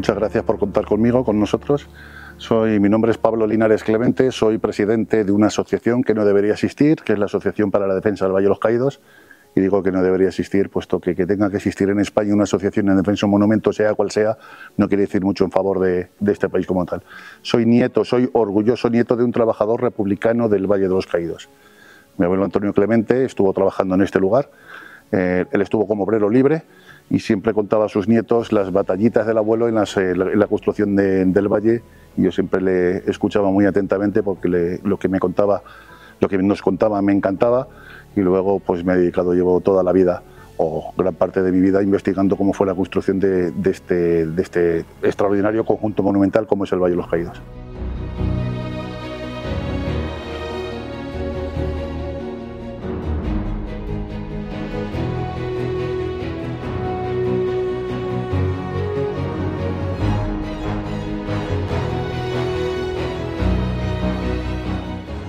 muchas gracias por contar conmigo, con nosotros. Mi nombre es Pablo Linares Clemente, soy presidente de una asociación que no debería existir, que es la Asociación para la Defensa del Valle de los Caídos. Y digo que no debería existir, puesto que tenga que existir en España una asociación en defensa de un monumento, sea cual sea, no quiere decir mucho en favor de este país como tal. Soy orgulloso nieto de un trabajador republicano del Valle de los Caídos. Mi abuelo Antonio Clemente estuvo trabajando en este lugar, él estuvo como obrero libre y siempre contaba a sus nietos las batallitas del abuelo en la construcción del valle, y yo siempre le escuchaba muy atentamente porque lo que nos contaba me encantaba. Y luego pues llevo toda la vida, o gran parte de mi vida, investigando cómo fue la construcción de este extraordinario conjunto monumental como es el Valle de los Caídos.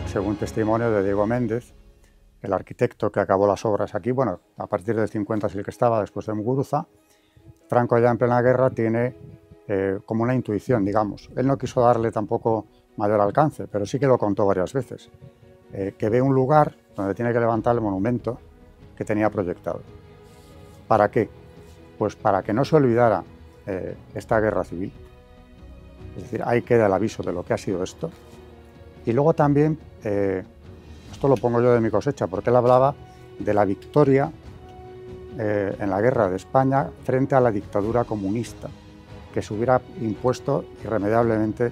Según testimonio de Diego Méndez, el arquitecto que acabó las obras aquí, bueno, a partir del 50 es el que estaba, después de Muguruza, Franco ya en plena guerra tiene como una intuición, digamos. Él no quiso darle tampoco mayor alcance, pero sí que lo contó varias veces, que ve un lugar donde tiene que levantar el monumento que tenía proyectado. ¿Para qué? Pues para que no se olvidara esta guerra civil. Es decir, ahí queda el aviso de lo que ha sido esto. Y luego también, esto lo pongo yo de mi cosecha, porque él hablaba de la victoria en la guerra de España frente a la dictadura comunista, que se hubiera impuesto irremediablemente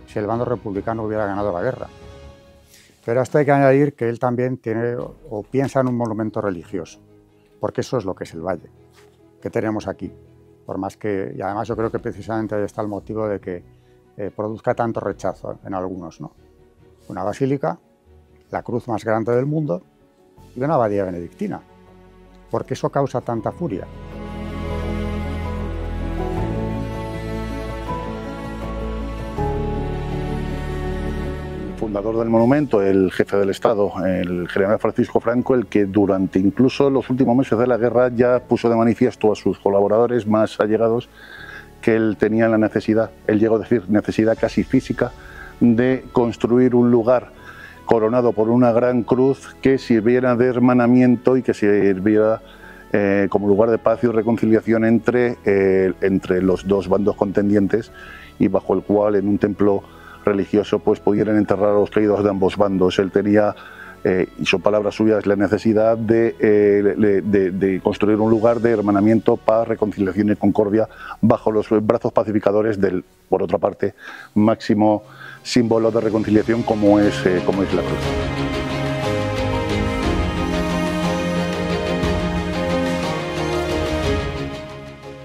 si el bando republicano hubiera ganado la guerra. Pero a esto hay que añadir que él también tiene o piensa en un monumento religioso, porque eso es lo que es el valle, que tenemos aquí. Por más que, y además yo creo que precisamente ahí está el motivo de que produzca tanto rechazo en algunos, ¿no? Una basílica, la cruz más grande del mundo, y una abadía benedictina. ¿Por qué eso causa tanta furia? El fundador del monumento, el jefe del Estado, el general Francisco Franco, el que durante incluso los últimos meses de la guerra ya puso de manifiesto a sus colaboradores más allegados que él tenía la necesidad, él llegó a decir necesidad casi física, de construir un lugar coronado por una gran cruz que sirviera de hermanamiento y que sirviera como lugar de paz y reconciliación entre los dos bandos contendientes, y bajo el cual en un templo religioso pues pudieran enterrar a los caídos de ambos bandos. Él tenía, y son palabras suyas, la necesidad de construir un lugar de hermanamiento, paz, reconciliación y concordia bajo los brazos pacificadores del, por otra parte, máximo símbolo de reconciliación como es la cruz.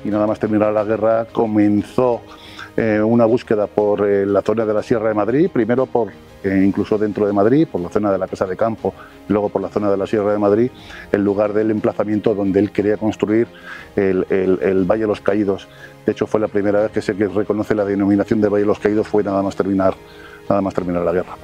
Y nada más terminar la guerra comenzó una búsqueda por la zona de la Sierra de Madrid, primero incluso dentro de Madrid, por la zona de la Casa de Campo, luego por la zona de la Sierra de Madrid, el lugar del emplazamiento donde él quería construir el Valle de los Caídos. De hecho, fue la primera vez que se reconoce la denominación de Valle de los Caídos, fue nada más terminar la guerra.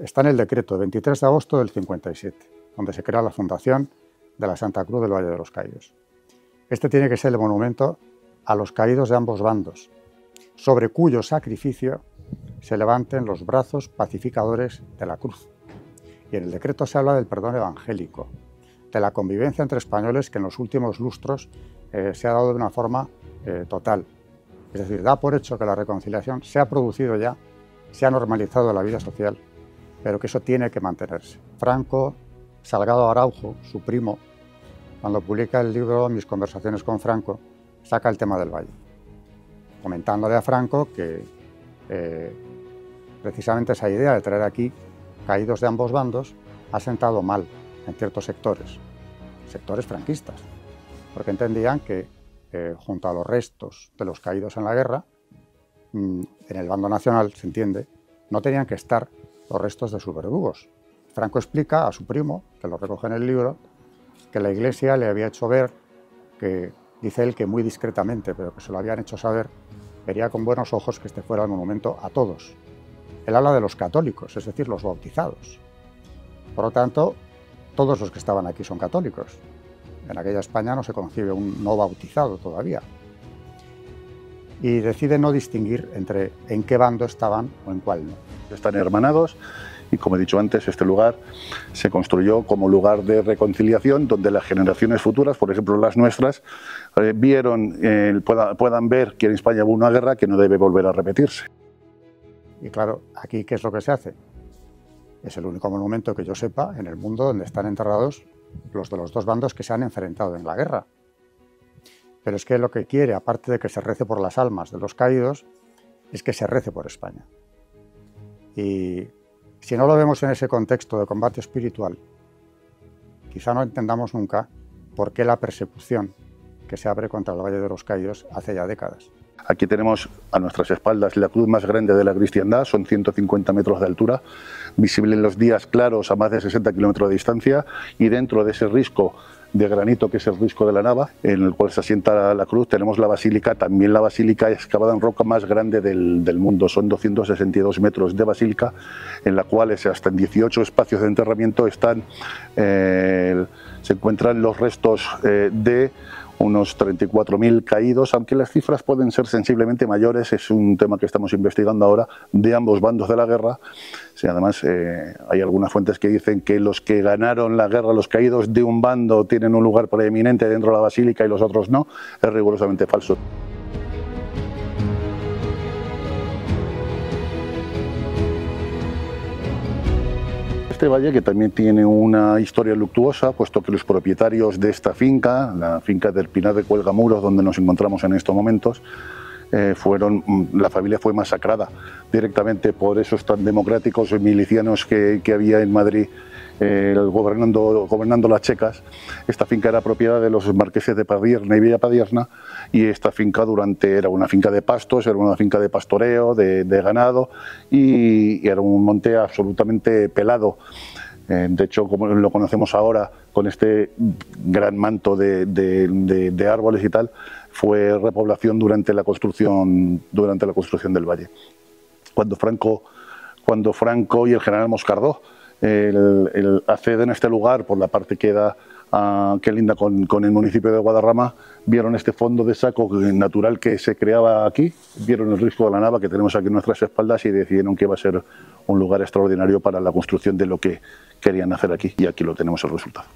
Está en el decreto 23 de agosto del 57, donde se crea la fundación de la Santa Cruz del Valle de los Caídos. Este tiene que ser el monumento a los caídos de ambos bandos, sobre cuyo sacrificio se levanten los brazos pacificadores de la cruz. Y en el decreto se habla del perdón evangélico, de la convivencia entre españoles que en los últimos lustros se ha dado de una forma total. Es decir, da por hecho que la reconciliación se ha producido ya, se ha normalizado la vida social, pero que eso tiene que mantenerse. Franco, Salgado Araujo, su primo, cuando publica el libro Mis conversaciones con Franco, saca el tema del valle, comentándole a Franco que precisamente esa idea de traer aquí caídos de ambos bandos ha sentado mal en ciertos sectores franquistas, porque entendían que junto a los restos de los caídos en la guerra, en el bando nacional, se entiende, no tenían que estar los restos de sus verdugos. Franco explica a su primo, que lo recoge en el libro, que la Iglesia le había hecho ver que, dice él que muy discretamente, pero que se lo habían hecho saber, vería con buenos ojos que este fuera el monumento a todos. Él habla de los católicos, es decir, los bautizados. Por lo tanto, todos los que estaban aquí son católicos. En aquella España no se concibe un no bautizado todavía. Y decide no distinguir entre en qué bando estaban o en cuál no. Están hermanados y, como he dicho antes, este lugar se construyó como lugar de reconciliación donde las generaciones futuras, por ejemplo las nuestras, puedan ver que en España hubo una guerra que no debe volver a repetirse. Y claro, aquí ¿qué es lo que se hace? Es el único monumento que yo sepa en el mundo donde están enterrados los de los dos bandos que se han enfrentado en la guerra. Pero es que lo que quiere, aparte de que se rece por las almas de los caídos, es que se rece por España. Y si no lo vemos en ese contexto de combate espiritual, quizá no entendamos nunca por qué la persecución que se abre contra el Valle de los Caídos hace ya décadas. Aquí tenemos a nuestras espaldas la cruz más grande de la cristiandad, son 150 metros de altura, visible en los días claros a más de 60 kilómetros de distancia, y dentro de ese risco de granito, que es el risco de la Nava, en el cual se asienta la cruz, tenemos la basílica, también la basílica excavada en roca más grande del mundo, son 262 metros de basílica, en la cual hasta en 18 espacios de enterramiento se encuentran los restos de unos 34.000 caídos, aunque las cifras pueden ser sensiblemente mayores, es un tema que estamos investigando ahora, de ambos bandos de la guerra. Sí, además, hay algunas fuentes que dicen que los que ganaron la guerra, los caídos de un bando, tienen un lugar preeminente dentro de la basílica y los otros no. Es rigurosamente falso. Este valle, que también tiene una historia luctuosa, puesto que los propietarios de esta finca, la finca del Pinar de Cuelgamuros, donde nos encontramos en estos momentos, la familia fue masacrada directamente por esos tan democráticos milicianos que había en Madrid gobernando las checas. Esta finca era propiedad de los marqueses de Padierna y Villa Padierna, y esta finca era una finca de pastos, era una finca de pastoreo, de ganado, y era un monte absolutamente pelado. De hecho, como lo conocemos ahora, con este gran manto de árboles y tal, fue repoblación durante la construcción del valle. Cuando Franco y el general Moscardó acceden a este lugar por la parte que linda con el municipio de Guadarrama, vieron este fondo de saco natural que se creaba aquí, vieron el risco de la Nava que tenemos aquí en nuestras espaldas y decidieron que iba a ser un lugar extraordinario para la construcción de lo que querían hacer aquí, y aquí lo tenemos el resultado.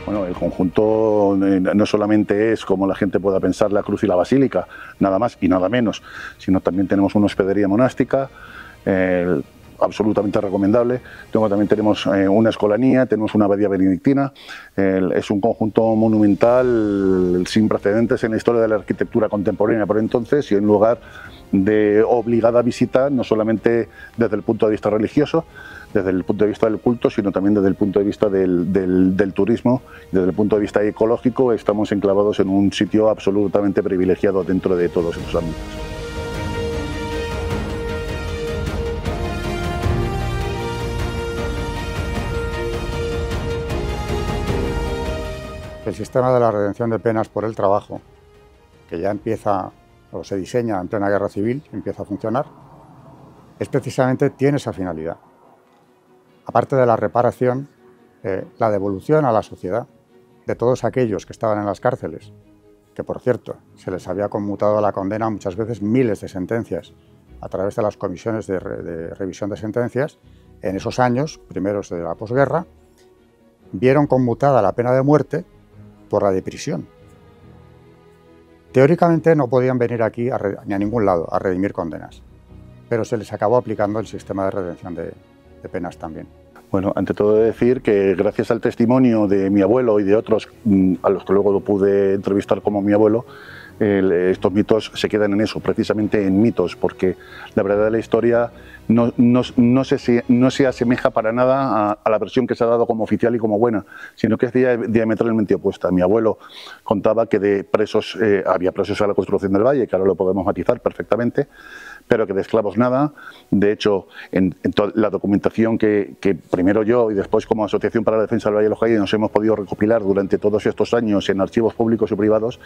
Bueno, el conjunto no solamente es, como la gente pueda pensar, la cruz y la basílica, nada más y nada menos, sino también tenemos una hospedería monástica, absolutamente recomendable. También tenemos una escolanía, tenemos una abadía benedictina. Es un conjunto monumental sin precedentes en la historia de la arquitectura contemporánea por entonces, y un lugar de obligada visita, no solamente desde el punto de vista religioso, desde el punto de vista del culto, sino también desde el punto de vista del turismo. Desde el punto de vista ecológico, estamos enclavados en un sitio absolutamente privilegiado dentro de todos estos ámbitos. El sistema de la redención de penas por el trabajo, que ya empieza o se diseña en plena guerra civil, empieza a funcionar, tiene esa finalidad. Aparte de la reparación, la devolución a la sociedad de todos aquellos que estaban en las cárceles, que por cierto se les había conmutado a la condena muchas veces miles de sentencias a través de las comisiones de revisión de sentencias. En esos años primeros de la posguerra vieron conmutada la pena de muerte por la de prisión. Teóricamente no podían venir aquí ni a ningún lado a redimir condenas, pero se les acabó aplicando el sistema de redención de penas también. Bueno, ante todo decir que gracias al testimonio de mi abuelo y de otros a los que luego lo pude entrevistar como mi abuelo, estos mitos se quedan en eso, precisamente en mitos, porque la verdad de la historia no se asemeja para nada a la versión que se ha dado como oficial y como buena, sino que es diametralmente opuesta. Mi abuelo contaba que de presos había presos a la construcción del valle, que ahora lo podemos matizar perfectamente, pero que de esclavos nada. De hecho, en toda la documentación que primero yo y después como Asociación para la Defensa del Valle de los Caídos nos hemos podido recopilar durante todos estos años en archivos públicos y privados,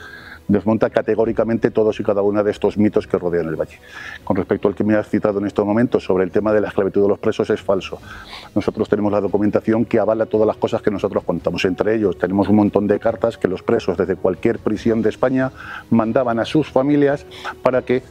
desmonta categóricamente todos y cada uno de estos mitos que rodean el valle. Con respecto al que me has citado en estos momentos sobre el tema de la esclavitud de los presos, es falso. Nosotros tenemos la documentación que avala todas las cosas que nosotros contamos. Entre ellos tenemos un montón de cartas que los presos desde cualquier prisión de España mandaban a sus familias para que,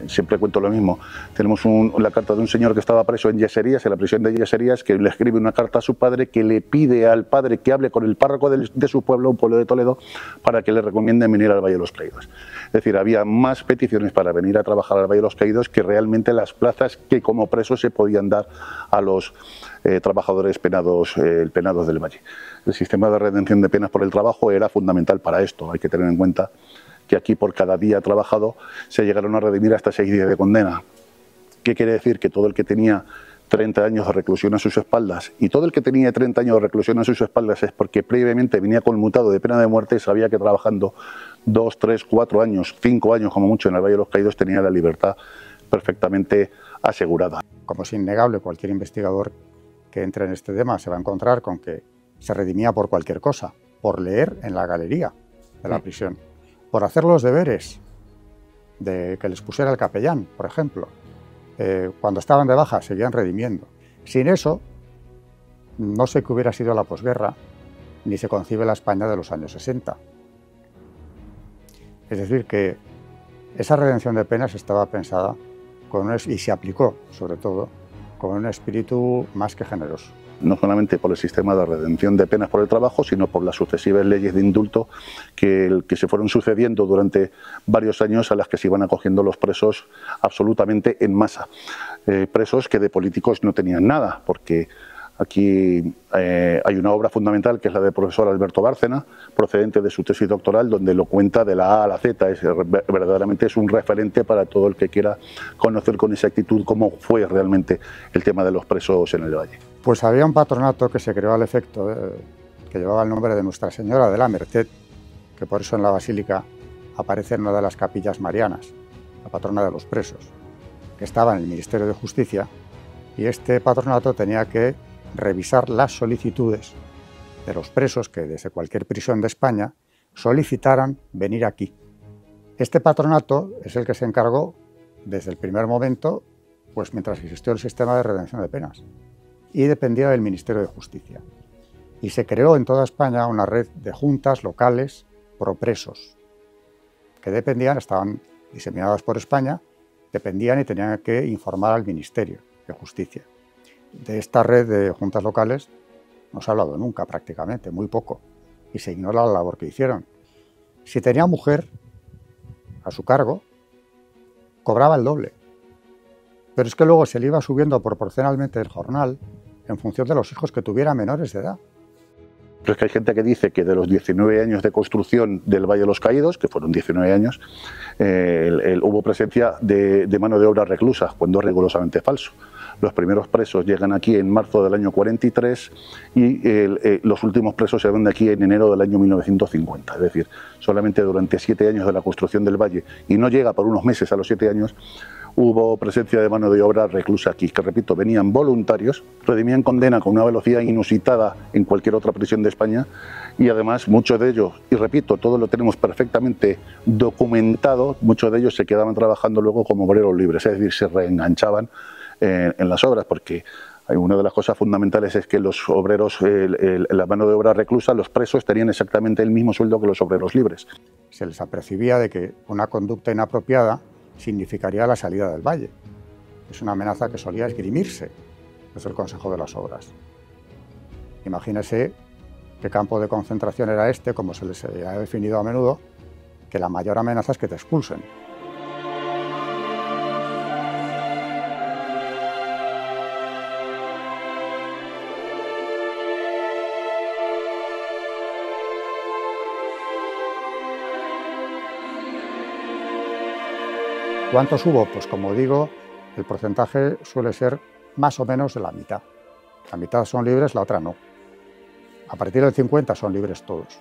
siempre cuento lo mismo, tenemos la carta de un señor que estaba preso en Yeserías, en la prisión de Yeserías, que le escribe una carta a su padre que le pide al padre que hable con el párroco de su pueblo, un pueblo de Toledo, para que le recomienden venir al Valle de los Caídos. Es decir, había más peticiones para venir a trabajar al Valle de los Caídos que realmente las plazas que como presos se podían dar a los trabajadores penados del Valle. El sistema de redención de penas por el trabajo era fundamental para esto. Hay que tener en cuenta que aquí por cada día trabajado se llegaron a redimir hasta 6 días de condena. ¿Qué quiere decir? Que todo el que tenía 30 años de reclusión a sus espaldas, y todo el que tenía 30 años de reclusión a sus espaldas es porque previamente venía conmutado de pena de muerte, sabía que trabajando 2, 3, 4 años, 5 años como mucho en el Valle de los Caídos tenía la libertad perfectamente asegurada. Como es innegable, cualquier investigador que entre en este tema se va a encontrar con que se redimía por cualquier cosa, por leer en la galería de la prisión, por hacer los deberes de que les pusiera el capellán, por ejemplo. Cuando estaban de baja seguían redimiendo. Sin eso, no sé qué hubiera sido la posguerra, ni se concibe la España de los años 60. Es decir, que esa redención de penas estaba pensada y se aplicó, sobre todo, con un espíritu más que generoso. No solamente por el sistema de redención de penas por el trabajo, sino por las sucesivas leyes de indulto que se fueron sucediendo durante varios años, a las que se iban acogiendo los presos absolutamente en masa. Presos que de políticos no tenían nada, porque aquí hay una obra fundamental que es la del profesor Alberto Bárcena, procedente de su tesis doctoral, donde lo cuenta de la A a la Z. Verdaderamente es un referente para todo el que quiera conocer con exactitud cómo fue realmente el tema de los presos en el Valle. Pues había un patronato que se creó al efecto, que llevaba el nombre de Nuestra Señora de la Merced, que por eso en la Basílica aparece en una de las capillas marianas, la patrona de los presos, que estaba en el Ministerio de Justicia, y este patronato tenía que revisar las solicitudes de los presos que desde cualquier prisión de España solicitaran venir aquí. Este patronato es el que se encargó desde el primer momento, pues mientras existió el sistema de redención de penas, y dependía del Ministerio de Justicia. Y se creó en toda España una red de juntas locales pro presos, que estaban diseminadas por España, dependían y tenían que informar al Ministerio de Justicia. De esta red de juntas locales no se ha hablado nunca, prácticamente, muy poco, y se ignora la labor que hicieron. Si tenía mujer a su cargo, cobraba el doble. Pero es que luego se le iba subiendo proporcionalmente el jornal en función de los hijos que tuviera menores de edad. Pero es que hay gente que dice que de los 19 años de construcción del Valle de los Caídos, que fueron 19 años, hubo presencia de mano de obra reclusa, cuando es rigurosamente falso. Los primeros presos llegan aquí en marzo del año 43 y los últimos presos se van de aquí en enero del año 1950. Es decir, solamente durante 7 años de la construcción del Valle, y no llega por unos meses a los 7 años, hubo presencia de mano de obra reclusa aquí, que repito, venían voluntarios, redimían condena con una velocidad inusitada en cualquier otra prisión de España, y además muchos de ellos, y repito, todo lo tenemos perfectamente documentado, muchos de ellos se quedaban trabajando luego como obreros libres, es decir, se reenganchaban en las obras, porque una de las cosas fundamentales es que los obreros, la mano de obra reclusa, los presos tenían exactamente el mismo sueldo que los obreros libres. Se les apercibía de que una conducta inapropiada significaría la salida del valle. Es una amenaza que solía esgrimirse desde el Consejo de las Obras. Imagínese qué campo de concentración era este, como se les ha definido a menudo, que la mayor amenaza es que te expulsen. ¿Cuántos hubo? Pues como digo, el porcentaje suele ser más o menos de la mitad. La mitad son libres, la otra no. A partir del 50 son libres todos.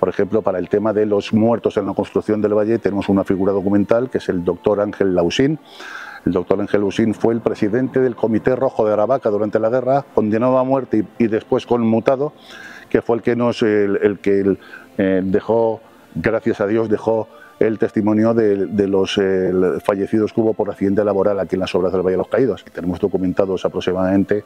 Por ejemplo, para el tema de los muertos en la construcción del valle tenemos una figura documental que es el doctor Ángel Lausín. El doctor Ángel Lausín fue el presidente del Comité Rojo de Aravaca durante la guerra, condenado a muerte y después conmutado, que fue el que dejó, gracias a Dios, dejó el testimonio de los fallecidos que hubo por accidente laboral aquí en las obras del Valle de los Caídos. Y tenemos documentados aproximadamente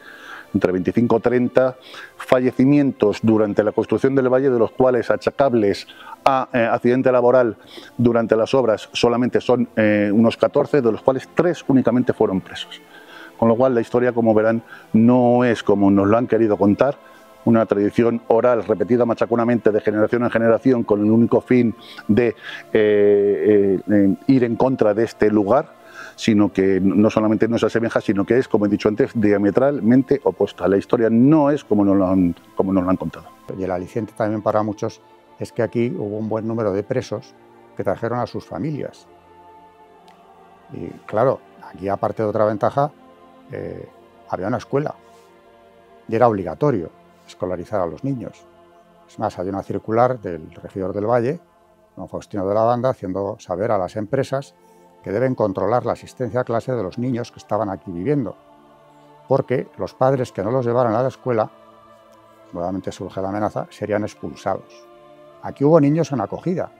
entre 25 o 30 fallecimientos durante la construcción del valle, de los cuales achacables a accidente laboral durante las obras solamente son unos 14, de los cuales 3 únicamente fueron presos. Con lo cual la historia, como verán, no es como nos lo han querido contar, una tradición oral repetida machaconamente de generación en generación con el único fin de ir en contra de este lugar, sino que no solamente no se asemeja, sino que es, como he dicho antes, diametralmente opuesta. La historia no es como nos lo han contado. Y el aliciente también para muchos es que aquí hubo un buen número de presos que trajeron a sus familias. Y claro, aquí aparte de otra ventaja, había una escuela y era obligatorio escolarizar a los niños. Es más, hay una circular del regidor del Valle, don Faustino de la Banda, haciendo saber a las empresas que deben controlar la asistencia a clase de los niños que estaban aquí viviendo, porque los padres que no los llevaran a la escuela, nuevamente surge la amenaza, serían expulsados. Aquí hubo niños en acogida,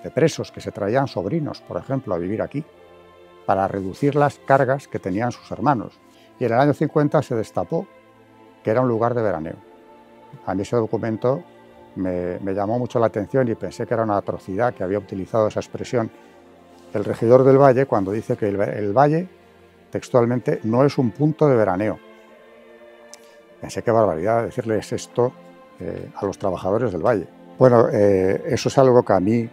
de presos que se traían sobrinos, por ejemplo, a vivir aquí, para reducir las cargas que tenían sus hermanos. Y en el año 50 se destapó que era un lugar de veraneo. A mí ese documento me llamó mucho la atención y pensé que era una atrocidad que había utilizado esa expresión el regidor del Valle cuando dice que el Valle, textualmente, no es un punto de veraneo. Pensé qué barbaridad decirles esto a los trabajadores del Valle. Bueno, eso es algo que a mí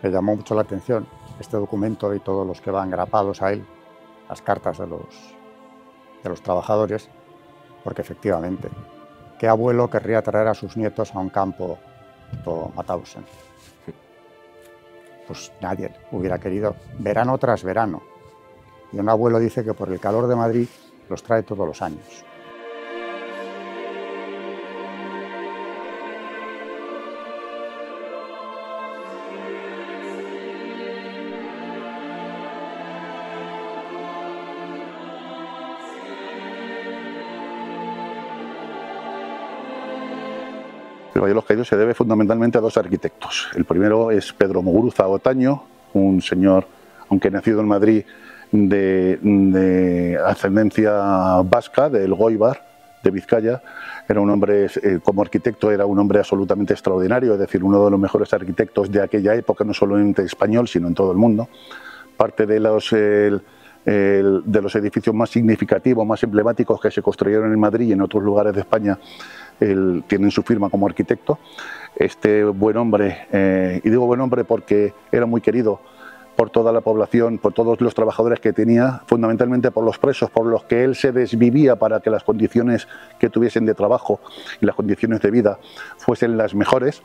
me llamó mucho la atención, este documento y todos los que van grapados a él, las cartas de los trabajadores, porque efectivamente, ¿qué abuelo querría traer a sus nietos a un campo tipo Mauthausen? Pues nadie hubiera querido, verano tras verano. Y un abuelo dice que por el calor de Madrid los trae todos los años. El Valle de los Caídos se debe fundamentalmente a 2 arquitectos. El primero es Pedro Muguruza Otaño, un señor, aunque nacido en Madrid, de ascendencia vasca, del Goibar, de Vizcaya. Era un hombre, como arquitecto, era un hombre absolutamente extraordinario, es decir, uno de los mejores arquitectos de aquella época, no solo en español, sino en todo el mundo. Parte de los edificios más significativos, más emblemáticos que se construyeron en Madrid y en otros lugares de España tienen su firma como arquitecto. Este buen hombre, y digo buen hombre porque era muy querido por toda la población, por todos los trabajadores que tenía, fundamentalmente por los presos, por los que él se desvivía para que las condiciones que tuviesen de trabajo y las condiciones de vida fuesen las mejores.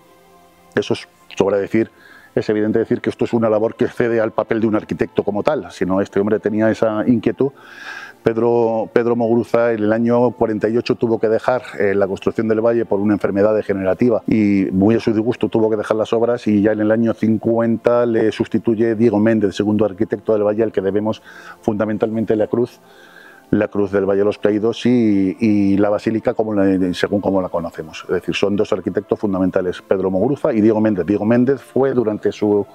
Eso sobra decir. Es evidente decir que esto es una labor que excede al papel de un arquitecto como tal, sino este hombre tenía esa inquietud. Pedro Muguruza en el año 48 tuvo que dejar la construcción del valle por una enfermedad degenerativa y muy a su disgusto tuvo que dejar las obras, y ya en el año 50 le sustituye Diego Méndez, segundo arquitecto del valle, al que debemos fundamentalmente la cruz del Valle de los Caídos y la basílica según como la conocemos. Es decir, son 2 arquitectos fundamentales, Pedro Muguruza y Diego Méndez. Diego Méndez fue durante su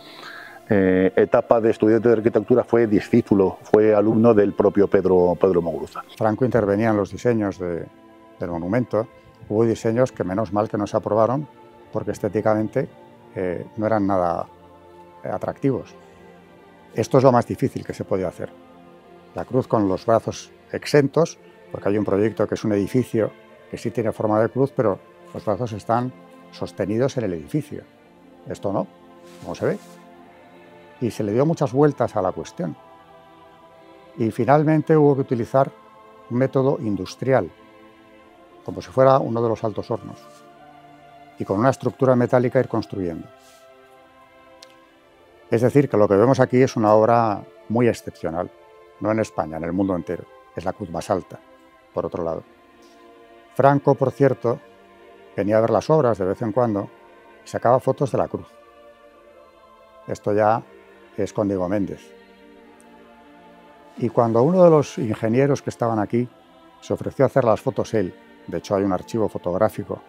etapa de estudiante de arquitectura, fue discípulo, fue alumno del propio Pedro Muguruza. Franco intervenía en los diseños del monumento. Hubo diseños que menos mal que no se aprobaron porque estéticamente no eran nada atractivos. Esto es lo más difícil que se podía hacer. La cruz con los brazos exentos, porque hay un proyecto que es un edificio que sí tiene forma de cruz, pero los brazos están sostenidos en el edificio. Esto no, como se ve. Y se le dio muchas vueltas a la cuestión. Y finalmente hubo que utilizar un método industrial, como si fuera uno de los altos hornos, y con una estructura metálica ir construyendo. Es decir, que lo que vemos aquí es una obra muy excepcional, no en España, en el mundo entero. Es la cruz más alta, por otro lado. Franco, por cierto, venía a ver las obras de vez en cuando y sacaba fotos de la cruz. Esto ya es con Diego Méndez. Y cuando uno de los ingenieros que estaban aquí se ofreció a hacer las fotos él, de hecho hay un archivo fotográfico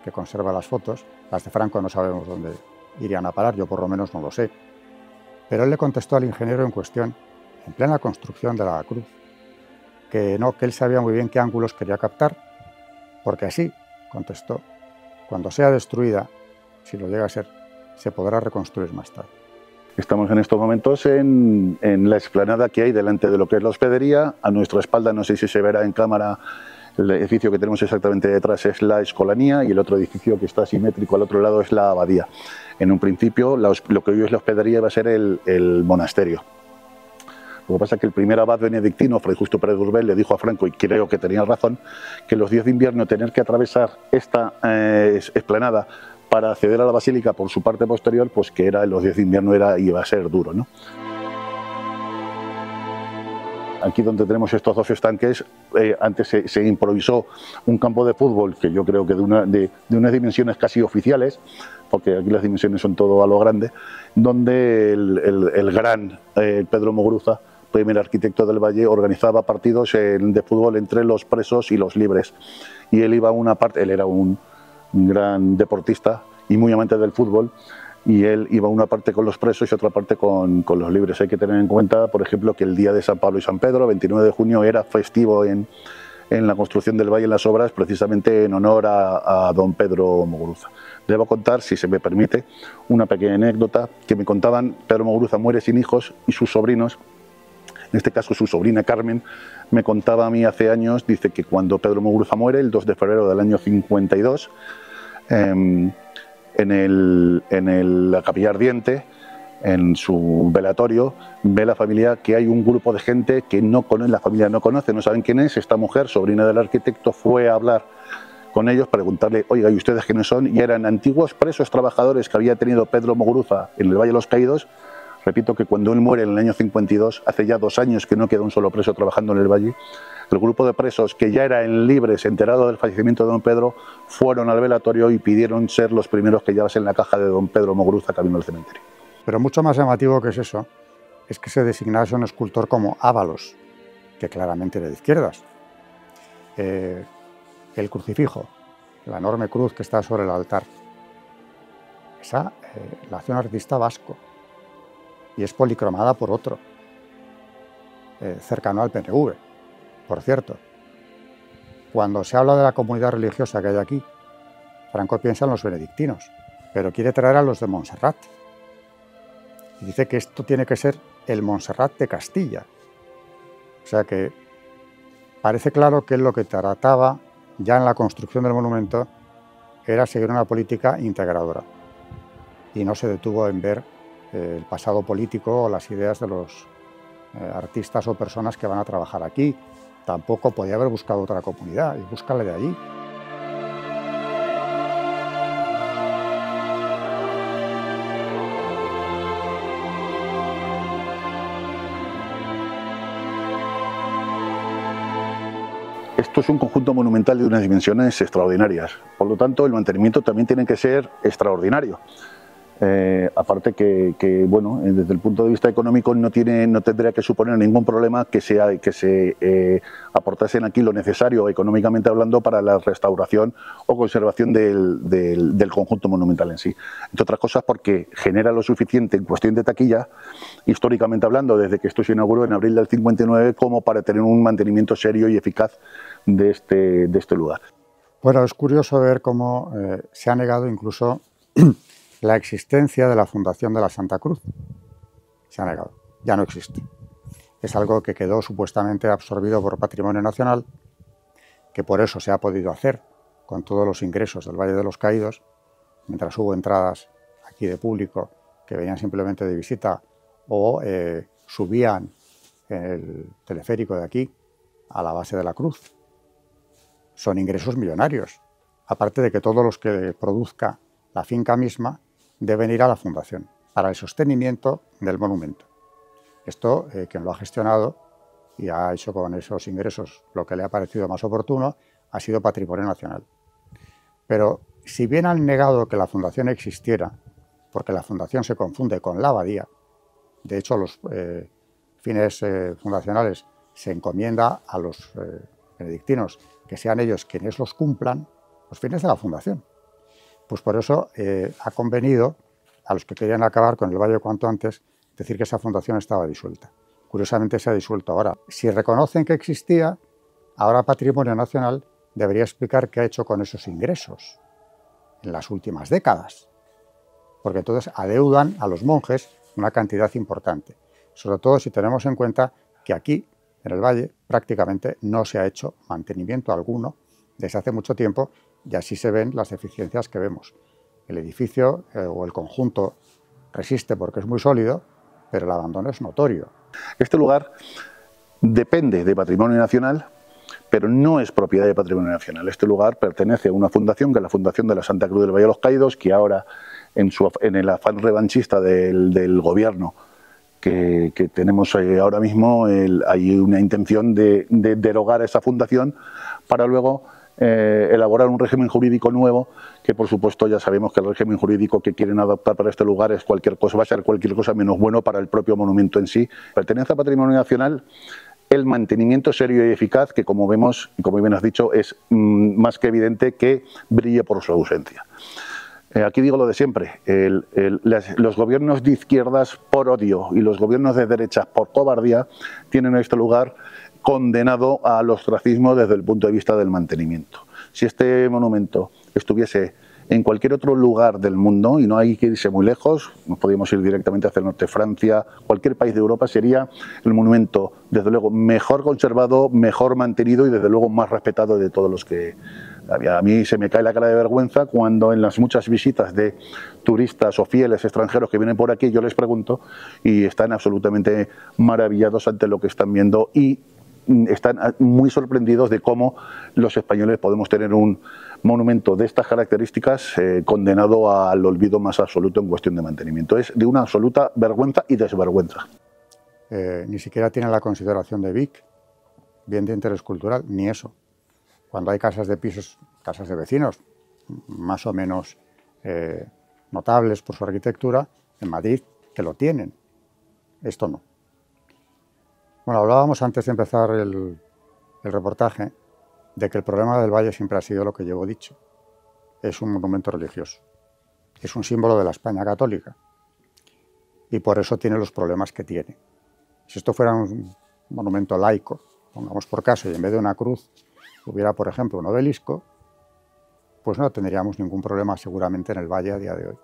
que conserva las fotos, las de Franco no sabemos dónde irían a parar, yo por lo menos no lo sé, pero él le contestó al ingeniero en cuestión, en plena construcción de la cruz, que no, que él sabía muy bien qué ángulos quería captar, porque así, contestó, cuando sea destruida, si lo llega a ser, se podrá reconstruir más tarde. Estamos en estos momentos en la explanada que hay delante de lo que es la hospedería. A nuestra espalda, no sé si se verá en cámara, el edificio que tenemos exactamente detrás es la escolanía y el otro edificio que está simétrico al otro lado es la abadía. En un principio, lo que hoy es la hospedería va a ser el monasterio. Lo que pasa es que el primer abad benedictino, Fray Justo Pérez Urbel, le dijo a Franco, y creo que tenía razón, que los días de invierno tener que atravesar esta explanada para acceder a la basílica por su parte posterior, pues que era en los días de invierno iba a ser duro, ¿no? Aquí donde tenemos estos dos estanques, antes se improvisó un campo de fútbol que yo creo que de unas dimensiones casi oficiales, porque aquí las dimensiones son todo a lo grande, donde el gran Pedro Muguruza, primer arquitecto del Valle, organizaba partidos de fútbol entre los presos y los libres. Y él iba a una parte, él era un gran deportista y muy amante del fútbol, y él iba una parte con los presos y otra parte con los libres. Hay que tener en cuenta, por ejemplo, que el día de San Pablo y San Pedro, 29 de junio, era festivo en la construcción del Valle, en las obras, precisamente en honor a don Pedro Muguruza. Debo contar, si se me permite, una pequeña anécdota que me contaban. Pedro Muguruza muere sin hijos y sus sobrinos, en este caso su sobrina Carmen, me contaba a mí hace años, dice que cuando Pedro Muguruza muere, el 2 de febrero del año 52, en la capilla ardiente, en su velatorio, ve la familia que hay un grupo de gente que la familia no conoce, no saben quién es. Esta mujer, sobrina del arquitecto, fue a hablar con ellos, preguntarle, oiga, ¿y ustedes quiénes son? Y eran antiguos presos trabajadores que había tenido Pedro Muguruza en el Valle de los Caídos. Repito que cuando él muere en el año 52, hace ya 2 años que no queda un solo preso trabajando en el Valle, el grupo de presos que ya eran libres, enterados del fallecimiento de don Pedro, fueron al velatorio y pidieron ser los primeros que llevasen la caja de don Pedro Muguruza camino al cementerio. Pero mucho más llamativo que es eso, es que se designase un escultor como Ábalos, que claramente era de izquierdas. El crucifijo, la enorme cruz que está sobre el altar, esa la hace un artista vasco y es policromada por otro, cercano al PNV. Por cierto, cuando se habla de la comunidad religiosa que hay aquí, Franco piensa en los benedictinos, pero quiere traer a los de Montserrat. Y dice que esto tiene que ser el Montserrat de Castilla. O sea que parece claro que él lo que trataba ya en la construcción del monumento era seguir una política integradora. Y no se detuvo en ver el pasado político o las ideas de los artistas o personas que van a trabajar aquí. Tampoco podía haber buscado otra comunidad y búscala de allí. Esto es un conjunto monumental de unas dimensiones extraordinarias, por lo tanto el mantenimiento también tiene que ser extraordinario. Aparte que bueno, desde el punto de vista económico no tendría que suponer ningún problema que se aportasen aquí lo necesario económicamente hablando para la restauración o conservación del conjunto monumental en sí. Entre otras cosas porque genera lo suficiente en cuestión de taquilla, históricamente hablando, desde que esto se inauguró en abril del 59, como para tener un mantenimiento serio y eficaz de este lugar. Bueno, es curioso ver cómo se ha negado incluso la existencia de la Fundación de la Santa Cruz. Se ha negado, ya no existe. Es algo que quedó supuestamente absorbido por Patrimonio Nacional, que por eso se ha podido hacer con todos los ingresos del Valle de los Caídos, mientras hubo entradas aquí de público que venían simplemente de visita o subían el teleférico de aquí a la base de la cruz. Son ingresos millonarios, aparte de que todos los que produzca la finca misma deben ir a la fundación. para el sostenimiento del monumento. Esto, quien lo ha gestionado y ha hecho con esos ingresos lo que le ha parecido más oportuno, ha sido Patrimonio Nacional. Pero si bien han negado que la fundación existiera, porque la fundación se confunde con la abadía, de hecho los fines fundacionales se encomienda a los benedictinos que sean ellos quienes los cumplan, los fines de la fundación. Pues por eso ha convenido a los que querían acabar con el Valle cuanto antes decir que esa fundación estaba disuelta. Curiosamente se ha disuelto ahora. Si reconocen que existía, ahora Patrimonio Nacional debería explicar qué ha hecho con esos ingresos en las últimas décadas, porque entonces adeudan a los monjes una cantidad importante, sobre todo si tenemos en cuenta que aquí, en el Valle, prácticamente no se ha hecho mantenimiento alguno desde hace mucho tiempo y así se ven las deficiencias que vemos. El edificio o el conjunto resiste porque es muy sólido, pero el abandono es notorio. Este lugar depende de Patrimonio Nacional, pero no es propiedad de Patrimonio Nacional. Este lugar pertenece a una fundación, que es la Fundación de la Santa Cruz del Valle de los Caídos, que ahora, en el afán revanchista del gobierno que tenemos ahora mismo, hay una intención de derogar esa fundación para luego elaborar un régimen jurídico nuevo, que por supuesto ya sabemos que el régimen jurídico que quieren adoptar para este lugar es cualquier cosa, va a ser cualquier cosa menos bueno para el propio monumento en sí. Pertenece a Patrimonio Nacional el mantenimiento serio y eficaz, que como vemos y como bien has dicho es más que evidente que brille por su ausencia. Aquí digo lo de siempre, los gobiernos de izquierdas por odio y los gobiernos de derechas por cobardía tienen este lugar condenado al ostracismo desde el punto de vista del mantenimiento. Si este monumento estuviese en cualquier otro lugar del mundo, y no hay que irse muy lejos, nos podríamos ir directamente hacia el norte de Francia, cualquier país de Europa, sería el monumento, desde luego, mejor conservado, mejor mantenido y desde luego más respetado de todos los que había. A mí se me cae la cara de vergüenza cuando en las muchas visitas de turistas o fieles extranjeros que vienen por aquí, yo les pregunto y están absolutamente maravillados ante lo que están viendo y están muy sorprendidos de cómo los españoles podemos tener un monumento de estas características condenado al olvido más absoluto en cuestión de mantenimiento. Es de una absoluta vergüenza y desvergüenza. Ni siquiera tiene la consideración de BIC, bien de interés cultural, ni eso. Cuando hay casas de pisos, casas de vecinos, más o menos notables por su arquitectura, en Madrid, que lo tienen. Esto no. Bueno, hablábamos antes de empezar el reportaje de que el problema del Valle siempre ha sido lo que llevo dicho. Es un monumento religioso, es un símbolo de la España católica y por eso tiene los problemas que tiene. Si esto fuera un monumento laico, pongamos por caso, y en vez de una cruz hubiera, por ejemplo, un obelisco, pues no tendríamos ningún problema seguramente en el Valle a día de hoy.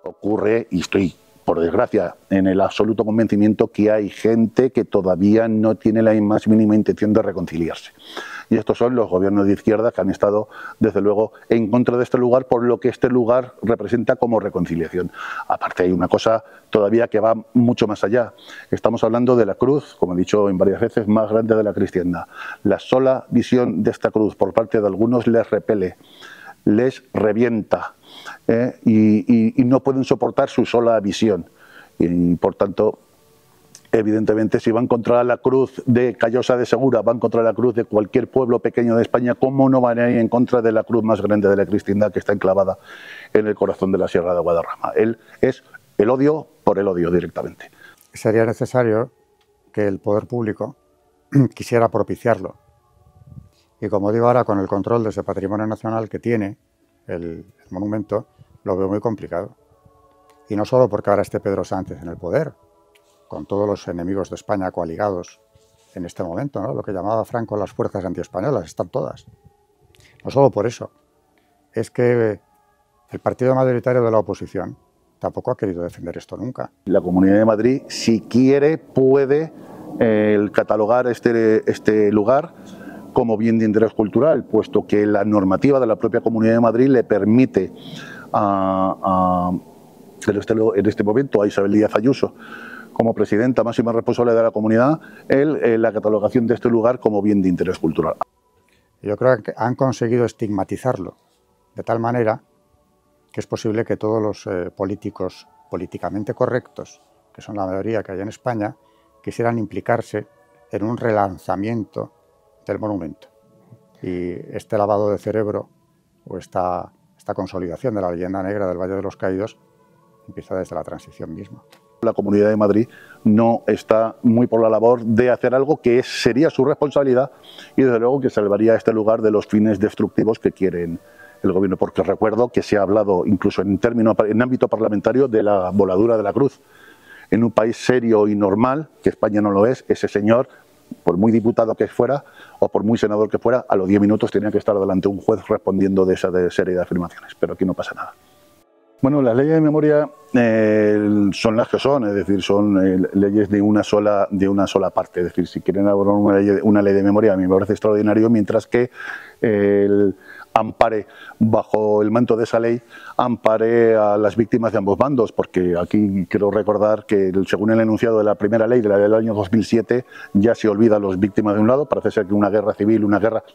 Ocurre, y estoy por desgracia, en el absoluto convencimiento que hay gente que todavía no tiene la más mínima intención de reconciliarse. Y estos son los gobiernos de izquierda que han estado, desde luego, en contra de este lugar por lo que este lugar representa como reconciliación. Aparte hay una cosa todavía que va mucho más allá. Estamos hablando de la cruz, como he dicho en varias veces, más grande de la cristiandad. La sola visión de esta cruz por parte de algunos les repele, les revienta. Y no pueden soportar su sola visión y por tanto evidentemente si van contra la cruz de Callosa de Segura, van contra la cruz de cualquier pueblo pequeño de España, ¿cómo no van a ir en contra de la cruz más grande de la cristiandad que está enclavada en el corazón de la Sierra de Guadarrama? Es el odio por el odio directamente. Sería necesario que el poder público quisiera propiciarlo y, como digo ahora, con el control de ese patrimonio nacional que tiene el monumento, lo veo muy complicado. Y no solo porque ahora esté Pedro Sánchez en el poder, con todos los enemigos de España coaligados en este momento, ¿no? Lo que llamaba Franco las fuerzas antiespañolas, están todas. No solo por eso, es que el partido mayoritario de la oposición tampoco ha querido defender esto nunca. La Comunidad de Madrid, si quiere, puede catalogar este lugar como bien de interés cultural, puesto que la normativa de la propia Comunidad de Madrid le permite en este momento a Isabel Díaz Ayuso, como presidenta máxima responsable de la comunidad, la catalogación de este lugar como bien de interés cultural. Yo creo que han conseguido estigmatizarlo de tal manera que es posible que todos los políticos políticamente correctos, que son la mayoría que hay en España, quisieran implicarse en un relanzamiento del monumento. Y este lavado de cerebro o esta consolidación de la leyenda negra del Valle de los Caídos empieza desde la transición misma. La Comunidad de Madrid no está muy por la labor de hacer algo que sería su responsabilidad y desde luego que salvaría este lugar de los fines destructivos que quieren el gobierno, porque recuerdo que se ha hablado incluso en ámbito parlamentario de la voladura de la cruz. En un país serio y normal, que España no lo es, ese señor, por muy diputado que fuera o por muy senador que fuera, a los 10 minutos tenía que estar delante de un juez respondiendo de esa serie de afirmaciones, pero aquí no pasa nada. Bueno, las leyes de memoria son las que son, es decir, son leyes de una sola parte. Es decir, si quieren elaborar una ley de memoria, a mí me parece extraordinario, mientras que ampare, bajo el manto de esa ley, ampare a las víctimas de ambos bandos, porque aquí quiero recordar que según el enunciado de la primera ley, de la del año 2007, ya se olvida a las víctimas de un lado. Parece ser que una guerra civil,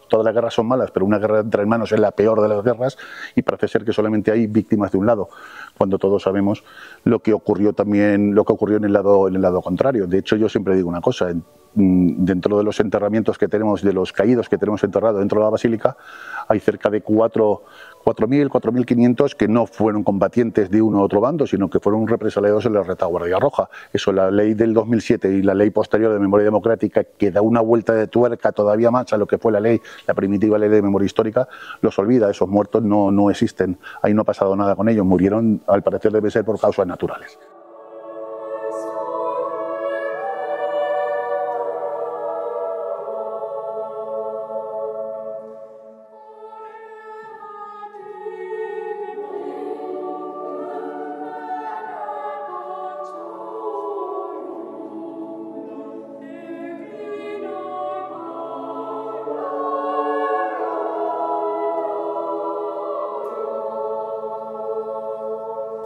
todas las guerras son malas, pero una guerra entre hermanos es la peor de las guerras, y parece ser que solamente hay víctimas de un lado, cuando todos sabemos lo que ocurrió en el lado contrario. De hecho, yo siempre digo una cosa: dentro de los enterramientos que tenemos, de los caídos que tenemos enterrados dentro de la basílica, hay cerca de 4.000, 4.500 que no fueron combatientes de uno u otro bando, sino que fueron represaliados en la retaguardia roja. Eso, la ley del 2007 y la ley posterior de memoria democrática, que da una vuelta de tuerca todavía más a lo que fue la primitiva ley de memoria histórica, los olvida. Esos muertos no existen, ahí no ha pasado nada con ellos, murieron, al parecer debe ser por causas naturales.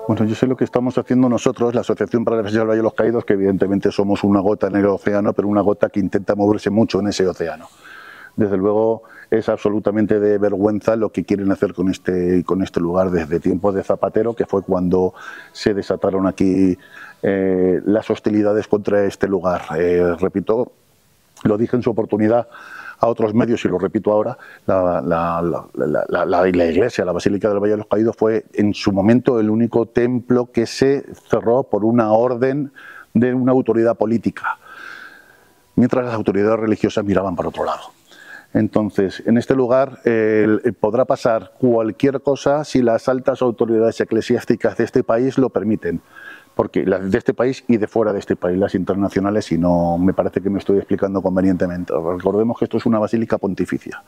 Bueno, yo sé lo que estamos haciendo nosotros, la Asociación para la Defensa del Valle de los Caídos, que evidentemente somos una gota en el océano, pero una gota que intenta moverse mucho en ese océano. Desde luego es absolutamente de vergüenza lo que quieren hacer con este lugar desde tiempos de Zapatero, que fue cuando se desataron aquí las hostilidades contra este lugar. Repito, lo dije en su oportunidad a otros medios y lo repito ahora, la iglesia, la Basílica del Valle de los Caídos, fue en su momento el único templo que se cerró por una orden de una autoridad política, mientras las autoridades religiosas miraban para otro lado. Entonces, en este lugar podrá pasar cualquier cosa si las altas autoridades eclesiásticas de este país lo permiten. Porque las de este país y de fuera de este país, las internacionales, y no me parece que me estoy explicando convenientemente. Recordemos que esto es una basílica pontificia,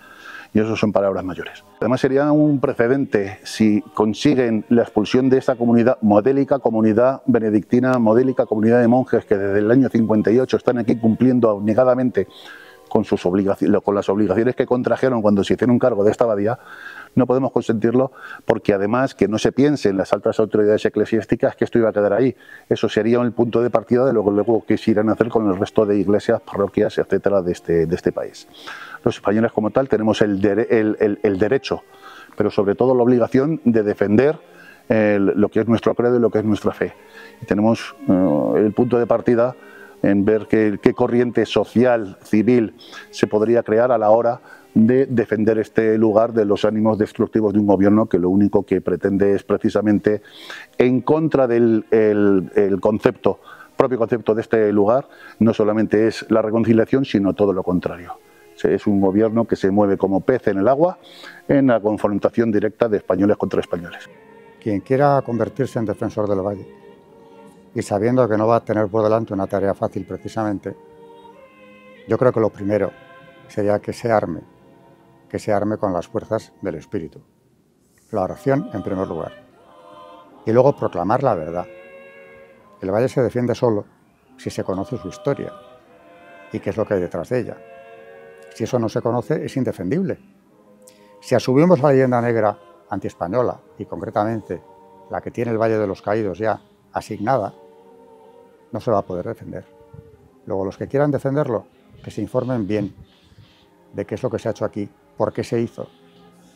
y eso son palabras mayores. Además sería un precedente si consiguen la expulsión de esta comunidad, modélica comunidad benedictina, modélica comunidad de monjes que desde el año 58 están aquí cumpliendo abnegadamente con las obligaciones que contrajeron cuando se hicieron cargo de esta abadía. No podemos consentirlo, porque además que no se piense en las altas autoridades eclesiásticas que esto iba a quedar ahí. Eso sería el punto de partida de lo que luego quisieran hacer con el resto de iglesias, parroquias, etcétera, de este país. Los españoles como tal tenemos el derecho, pero sobre todo la obligación de defender lo que es nuestro credo y lo que es nuestra fe. Y tenemos el punto de partida en ver qué corriente social, civil, se podría crear a la hora de defender este lugar de los ánimos destructivos de un gobierno que lo único que pretende es precisamente, en contra del propio concepto de este lugar, no solamente es la reconciliación, sino todo lo contrario. Es un gobierno que se mueve como pez en el agua en la confrontación directa de españoles contra españoles. Quien quiera convertirse en defensor del Valle, y sabiendo que no va a tener por delante una tarea fácil precisamente, yo creo que lo primero sería que se arme con las fuerzas del espíritu. La oración en primer lugar. Y luego proclamar la verdad. El Valle se defiende solo si se conoce su historia y qué es lo que hay detrás de ella. Si eso no se conoce, es indefendible. Si asumimos la leyenda negra antiespañola, y concretamente la que tiene el Valle de los Caídos ya asignada, no se va a poder defender. Luego, los que quieran defenderlo, que se informen bien de qué es lo que se ha hecho aquí, por qué se hizo,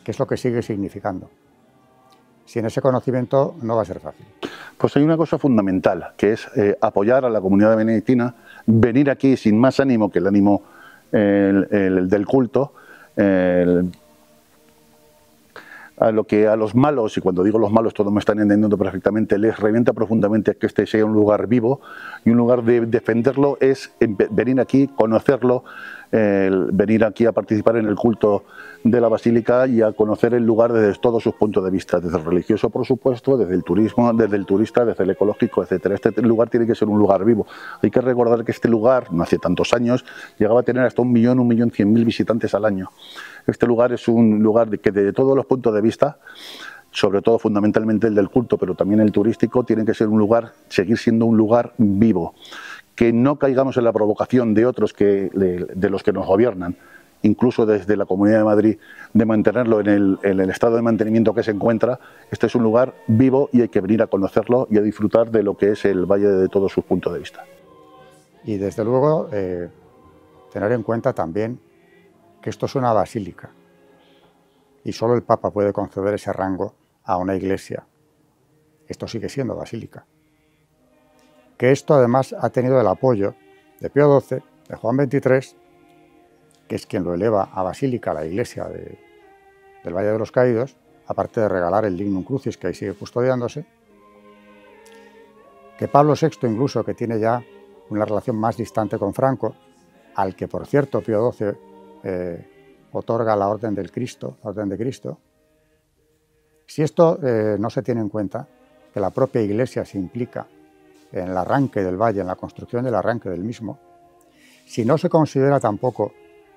qué es lo que sigue significando. sin ese conocimiento no va a ser fácil. Pues hay una cosa fundamental, que es apoyar a la comunidad benedictina, venir aquí sin más ánimo que el ánimo del culto, a los malos, y cuando digo los malos todos me están entendiendo perfectamente, les revienta profundamente que este sea un lugar vivo, y un lugar de defenderlo es venir aquí, conocerlo, venir aquí a participar en el culto de la basílica y a conocer el lugar desde todos sus puntos de vista, desde el religioso por supuesto, desde el turismo, desde el turista, desde el ecológico, etcétera. Este lugar tiene que ser un lugar vivo. Hay que recordar que este lugar, no hace tantos años, llegaba a tener hasta 1.100.000 visitantes al año. Este lugar es un lugar que desde todos los puntos de vista, sobre todo fundamentalmente el del culto, pero también el turístico, tiene que ser un lugar, seguir siendo un lugar vivo. Que no caigamos en la provocación de otros de los que nos gobiernan, incluso desde la Comunidad de Madrid, de mantenerlo en el estado de mantenimiento que se encuentra. Este es un lugar vivo y hay que venir a conocerlo y a disfrutar de lo que es el valle de todos sus puntos de vista. Y desde luego tener en cuenta también que esto es una basílica y solo el Papa puede conceder ese rango a una iglesia. Esto sigue siendo basílica. Que esto además ha tenido el apoyo de Pío XII, de Juan XXIII, que es quien lo eleva a basílica, a la iglesia del Valle de los Caídos, aparte de regalar el Dignum Crucis, que ahí sigue custodiándose, que Pablo VI incluso, que tiene ya una relación más distante con Franco, al que por cierto Pío XII otorga la Orden del Cristo, la Orden de Cristo. Si esto no se tiene en cuenta, que la propia iglesia se implica en el arranque del valle, en la construcción del arranque del mismo, si no se considera tampoco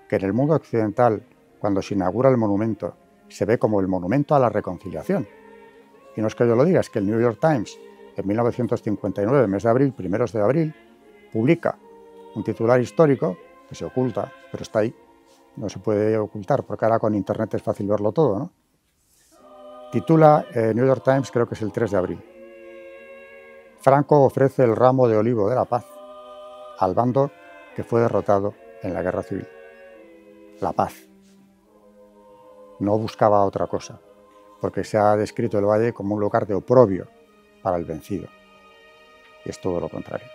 que en el mundo occidental, cuando se inaugura el monumento, se ve como el monumento a la reconciliación. Y no es que yo lo diga, es que el New York Times, en 1959, mes de abril, primeros de abril, publica un titular histórico que se oculta, pero está ahí, no se puede ocultar, porque ahora con internet es fácil verlo todo, ¿no? Titula New York Times, creo que es el 3 de abril. Franco ofrece el ramo de olivo de la paz al bando que fue derrotado en la guerra civil. La paz. No buscaba otra cosa, porque se ha descrito el valle como un lugar de oprobio para el vencido. Y es todo lo contrario.